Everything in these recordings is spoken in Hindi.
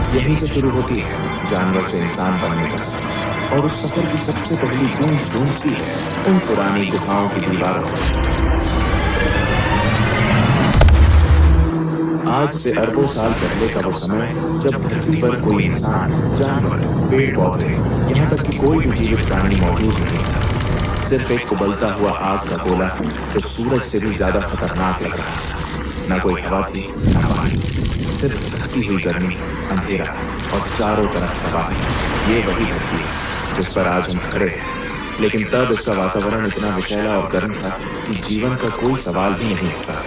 यहीं से शुरू होती है जानवर से इंसान बनने का सफर, और उस सफर की सबसे पहली गूंज गूंजती है उन पुरानी गुफाओं की दीवारों पर। आज से अरबों साल पहले का वो समय जब धरती पर कोई इंसान, जानवर, पेड़ पौधे, यहाँ तक कि कोई भी जीवित प्राणी मौजूद नहीं था। सिर्फ एक उबलता हुआ आग का गोला जो सूरज से भी ज्यादा खतरनाक लग रहा था। न कोई हवा थी, न पानी, सिर्फ धरती हुई गर्मी, अंधेरा और चारों तरफ तबाही। ये वही धरती है जिस पर आज हम खड़े हैं, लेकिन तब इसका वातावरण इतना विषैला और गर्म था कि जीवन का कोई सवाल ही नहीं उठता।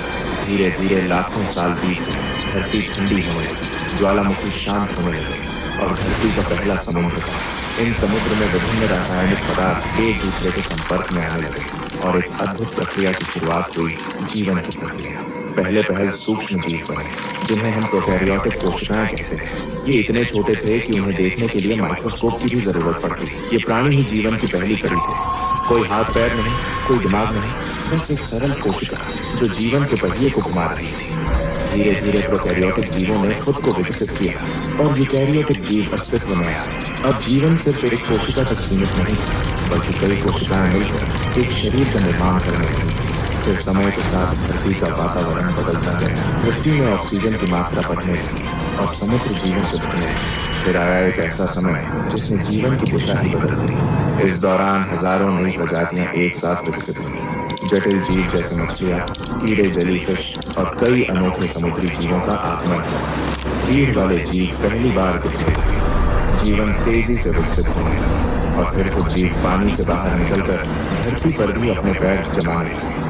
धीरे धीरे लाखों साल बीत गए, धरती ठंडी होने लगी, ज्वालामुखी शांत होने लगे और धरती का पहला समुद्र था। इन समुद्र में विभिन्न रासायनिक पदार्थ एक दूसरे के संपर्क में आने लगे और एक अद्भुत प्रक्रिया की शुरुआत हुई, जीवन की प्रक्रिया। पहले सूक्ष्म जीव बने जिन्हें हम प्रोकैरियोटिक कोशिकाएं कहते हैं। ये इतने छोटे थे कि उन्हें देखने के लिए माइक्रोस्कोप की भी जरूरत पड़ती। ये प्राणी ही जीवन की पहली कड़ी थे। कोई हाथ पैर नहीं, कोई दिमाग नहीं, बस एक सरल कोशिका जो जीवन के पहिए को घुमा रही थी। धीरे धीरे प्रोकैरियोटिक जीवों ने खुद को विकसित किया और यूकैरियोटिक जीव अस्तित्व में आए। अब जीवन सिर्फ एक कोशिका तक सीमित नहीं था, बल्कि कई कोशिकाएं मिलकर एक शरीर का निर्माण करने लगी थी। फिर समय के साथ धरती का वातावरण बदलता गया, पृथ्वी में ऑक्सीजन की मात्रा बढ़ने लगी और समुद्र जीवन से भरने लगे। फिर आया एक ऐसा समय जिसने जीवन की दिशा ही बदल दी। इस दौरान हजारों नई प्रजातियां एक साथ विकसित हुई। जटिल जीव जैसे मछलियां, कीड़े, जेलीफिश और कई अनोखे समुद्री जीवों का आगमन हुआ। रीढ़ वाले जीव पहली बार दिखने लगे। जीवन तेजी से विकसित होने लगा और फिर कुछ जीव पानी से बाहर निकलकर धरती पर भी अपने पैर जमाने लगे।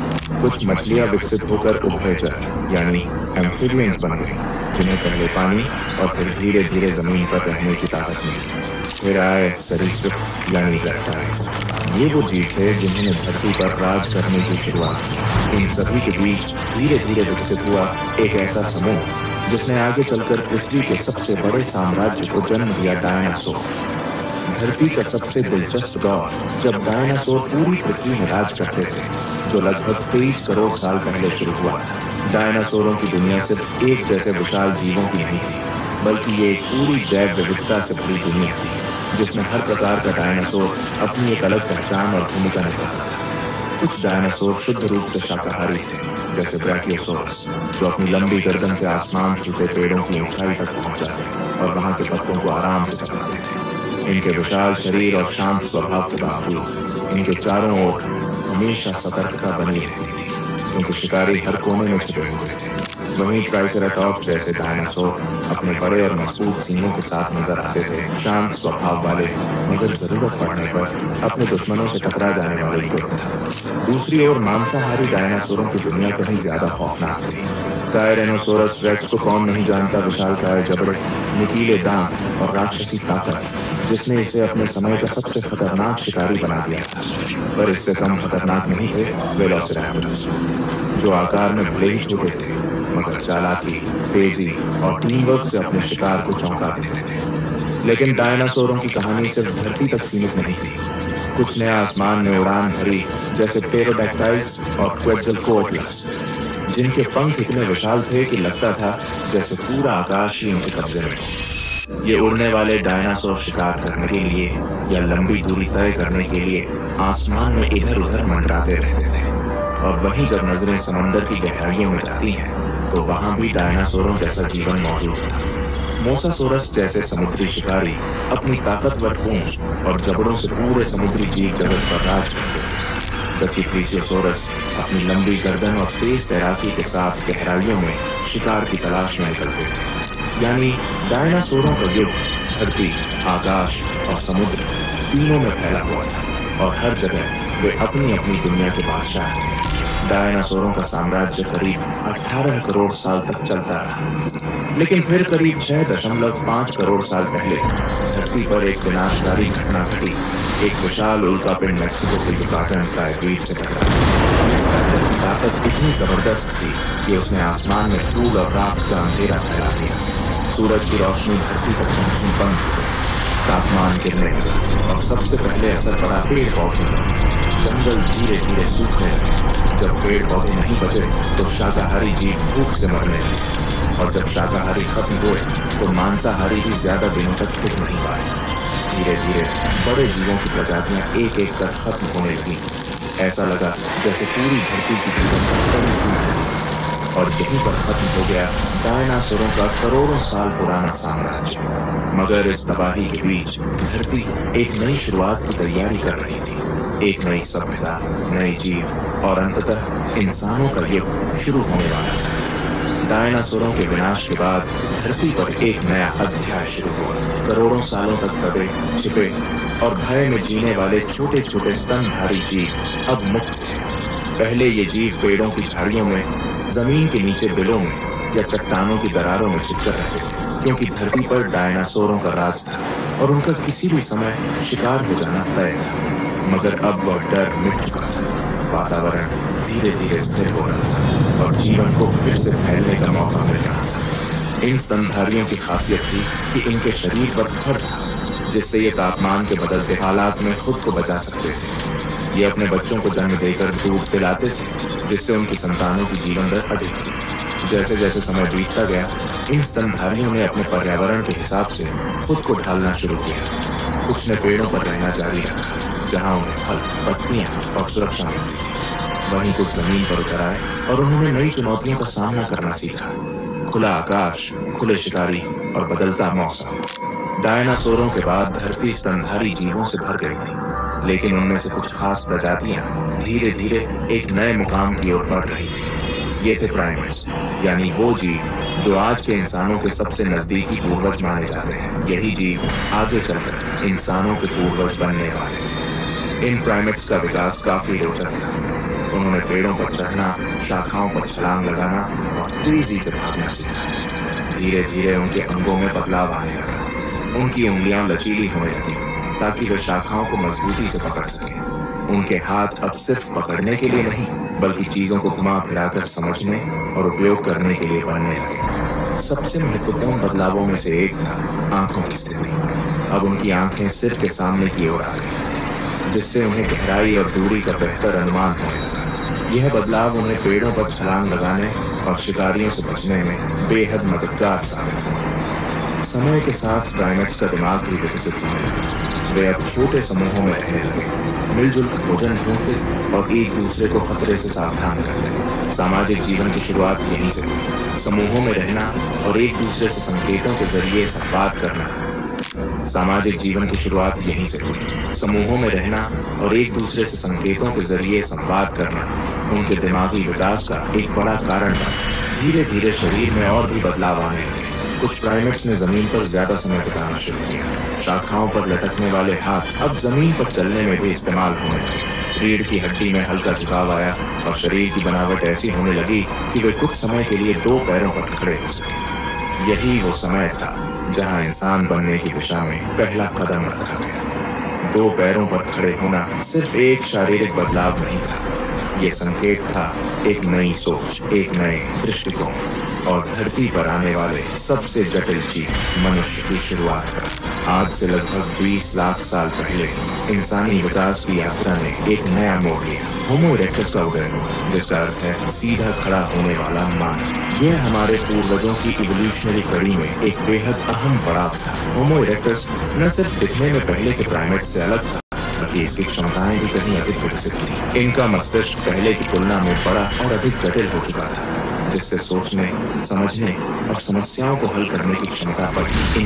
कुछ मछलियां विकसित होकर उभयचर यानी एम्फिबियंस बन गई, जिन्हें पहले पानी और फिर धीरे धीरे जमीन पर रहने की ताकत मिली। फिर आए सरीसृप यानी रेप्टाइल्स। ये वो जीव थे जिन्होंने धरती पर राज करने की शुरुआत की। इन सभी के बीच धीरे धीरे विकसित हुआ एक ऐसा समूह जिसने आगे चलकर पृथ्वी के सबसे बड़े साम्राज्य को जन्म दिया, डायनासोर। धरती का सबसे दिलचस्प दौर जब डायनासोर पूरी पृथ्वी में राज करते थे, जो लगभग 23 करोड़ साल पहले शुरू हुआ था। डायनासोरों की दुनिया सिर्फ एक जैसे विशाल जीवों की नहीं थी, बल्कि ये एक पूरी जैव विविधता से भरी दुनिया थी, जिसमें हर प्रकार का डायनासोर अपनी एक अलग पहचान और भूमिका निभाता था। कुछ डायनासोर शुद्ध रूप से शाकाहारी थे, जैसे ब्रैकियोसोरस, जो अपनी लंबी गर्दन से आसमान छूते पेड़ों की ऊंचाई तक पहुंच जाते और वहां के पत्तों को आराम से चबाते थे। इनके विशाल शरीर और शांत स्वभाव के बावजूद इनके चारों ओर हमेशा सतर्कता बनी रहती थी, क्योंकि शिकारी हर कोने में छिपे हुए थे। वहीं ट्राइसेराटॉप्स जैसे डायनासोर अपने बड़े और मजबूत सींगों के साथ नजर आते थे, शांत स्वभाव वाले, मगर जरूरत पड़ने पर अपने दुश्मनों से टकरा जाने वाले योद्धा। दूसरी ओर मांसाहारी डायनासोरों की दुनिया कहीं ज्यादा खौफनाक थी। टायरेनोसोरस रेक्स को कौन नहीं जानता, विशालकाय जबड़े, नुकीले दांत और राक्षसी ताकत, जिसने इसे अपने समय का सबसे खतरनाक शिकारी बना दिया था। पर इससे कम खतरनाक नहीं थे वेलोसिरैप्टर्स, जो आकार में भले ही छोटे थे, मगर चालाकी, तेजी और टीम वर्क से अपने शिकार को चौंका देते थे। लेकिन डायनासोरों की कहानी सिर्फ धरती तक सीमित नहीं थी। कुछ ने आसमान में उड़ान भरी, जैसे पेरोडैक्टाइल्स और क्वेट्ज़लकोअट्लस, जिनके पंख इतने विशाल थे कि लगता था जैसे पूरा आकाश ही उनके कब्जे में हो। ये उड़ने वाले डायनासोर शिकार करने के लिए या लंबी दूरी तय करने के लिए आसमान में इधर उधर मंडराते रहते थे, और वहीं जब नजरें समंदर की गहराइयों में जाती हैं तो वहां भी डायनासोरों जैसा जीवन मौजूद था। मोसासोरस जैसे समुद्री शिकारी अपनी ताकतवर पूंछ और जबड़ों से पूरे समुद्री जीव जगत पर राज करते थे, जबकि प्लीसियोसोरस अपनी लंबी गर्दन और तेज तैराकी के साथ गहराइयों में शिकार की तलाश में निकलते थे। यानी डायनासोरों का युग धरती, आकाश और समुद्र तीनों में फैला हुआ था, और हर जगह वे अपनी अपनी दुनिया के बादशाह थे। डायनासोरों का साम्राज्य करीब 18 करोड़ साल तक चलता रहा, लेकिन फिर करीब 6.5 करोड़ साल पहले धरती पर एक विनाशकारी घटना घटी। एक विशाल उल्कापिंड मैक्सिको के युकाटन प्रायद्वीप से टकराया। इस टक्कर की ताकत इतनी जबरदस्त थी कि उसने आसमान में धूल और रात का अंधेरा फैला दिया। सूरज की रोशनी धरती तक पहुंचनी बंद हो गई, तापमान गिरने लगा और सबसे पहले असर पड़ा पेड़ पौधों पर। जंगल धीरे धीरे सूखने लगे। जब पेड़ पौधे नहीं बचे तो शाकाहारी जीव भूख से मरने लगे, और जब शाकाहारी खत्म हुए तो मांसाहारी भी ज्यादा दिनों तक टिक नहीं पाए। धीरे धीरे बड़े जीवों की प्रजातियां एक एक कर खत्म होने लगी। ऐसा लगा जैसे पूरी धरती की जीवन का कड़ी टूट गई। और यहीं पर खत्म हो गया डायनासोरों का करोड़ों साल पुराना साम्राज्य। मगर इस तबाही के बीच धरती एक नई शुरुआत की तैयारी कर रही थी। एक नई सभ्यता, नए जीव और अंततः इंसानों का युग शुरू होने वाला था। डायनासोरों के विनाश के बाद धरती पर एक नया अध्याय शुरू हुआ। करोड़ों सालों तक दबे, छिपे और भय में जीने वाले छोटे छोटे स्तनधारी जीव अब मुक्त थे। पहले ये जीव पेड़ों की झाड़ियों में, जमीन के नीचे बिलों में या चट्टानों की दरारों में छिपकर रहते थे, क्योंकि धरती पर डायनासोरों का राज था और उनका किसी भी समय शिकार हो जाना तय था। मगर अब वह डर मिट चुका था। वातावरण धीरे धीरे स्थिर हो रहा था और जीवन को फिर से फैलने का मौका मिल रहा था। इन स्तनधारियों की खासियत थी कि इनके शरीर पर फर था, जिससे ये तापमान के बदलते हालात में खुद को बचा सकते थे। ये अपने बच्चों को जन्म देकर दूध पिलाते थे, जिससे उनकी संतानों की जीवन दर अधिक थी। जैसे जैसे समय बीतता गया, इन स्तनधारियों ने अपने पर्यावरण के हिसाब से खुद को ढालना शुरू किया। कुछ ने पेड़ों पर रहना जारी रखा, जहां उन्हें फल, पत्तियां और सुरक्षा मिलती थी। वहीं कुछ जमीन पर उतर आए और उन्होंने नई चुनौतियों का सामना करना सीखा। खुला आकाश, खुले शिकारी और बदलता मौसम। डायनासोरों के बाद धरती स्तनधारी जीवों से भर गई थी, लेकिन उनमें से कुछ खास प्रजातियां धीरे धीरे एक नए मुकाम की ओर बढ़ रही थी। ये थे प्राइमेट्स, यानी वो जीव जो आज के इंसानों के सबसे नजदीकी पूर्वज माने जाते हैं। यही जीव आगे चलकर इंसानों के पूर्वज बनने वाले थे। इन प्राइमेट्स का विकास काफी रोचक था। उन्होंने पेड़ों पर चढ़ना, शाखाओं पर छलांग लगाना और तेजी से भागना सीखा। धीरे धीरे उनके अंगों में बदलाव आने लगा। उनकी उंगलियां लचीली होने लगी ताकि वे शाखाओं को मजबूती से पकड़ सके। उनके हाथ अब सिर्फ पकड़ने के लिए नहीं, बल्कि चीजों को घुमा फिराकर समझने और उपयोग करने के लिए बनने लगे। सबसे महत्वपूर्ण बदलावों में से एक था आंखों की स्थिति। अब उनकी आंखें सिर के सामने की ओर आ गई, जिससे उन्हें गहराई और दूरी का बेहतर अनुमान होने लगा। यह बदलाव उन्हें पेड़ों पर छलांग लगाने और शिकारियों से बचने में बेहद मददगार साबित हुआ। समय के साथ प्राइमेट्स का दिमाग भी विकसित होने लगा। वे अब छोटे समूहों में रहने लगे, मिलजुल कर भोजन ढूंढते और एक दूसरे को खतरे से सावधान करते। सामाजिक जीवन की शुरुआत यहीं से हुई। समूहों में रहना और एक दूसरे से संकेतों के जरिए संवाद करना। सामाजिक जीवन की शुरुआत यहीं से हुई। समूहों में रहना और एक दूसरे से संकेतों के जरिए संवाद करना उनके दिमागी विकास का एक बड़ा कारण बना। धीरे धीरे शरीर में और भी बदलाव आने लगे। कुछ प्राइमेट्स ने जमीन पर ज्यादा समय बिताना शुरू किया। शाखाओं पर लटकने वाले हाथ अब जमीन पर चलने में भी इस्तेमाल होने लगे। रीढ़ की हड्डी में हल्का झुकाव आया और शरीर की बनावट ऐसी होने लगी कि वे कुछ समय के लिए दो पैरों पर खड़े हो सके। यही वो समय था जहां इंसान बनने की दिशा में पहला कदम रखा गया। दो पैरों पर खड़े होना सिर्फ एक शारीरिक बदलाव नहीं था, ये संकेत था एक नई सोच, एक नए दृष्टिकोण और धरती पर आने वाले सबसे जटिल जीव मनुष्य की शुरुआत का। आज से लगभग 20 लाख साल पहले इंसानी विकास की यात्रा ने एक नया मोड़ लिया। होमो इरेक्टस का उदय हुआ, जिसका अर्थ है सीधा खड़ा होने वाला मानव। यह हमारे पूर्वजों की इवोल्यूशनरी कड़ी में एक बेहद अहम पड़ाव था। होमो इरेक्टस न सिर्फ दिखने में पहले के प्राइमेट से अलग था, बल्कि इसकी क्षमताएं भी कहीं अधिक विकसित थी। इनका मस्तिष्क पहले की तुलना में बड़ा और अधिक जटिल हो चुका था, जिससे सोचने, समझने और समस्याओं को हल करने की क्षमता बढ़ी।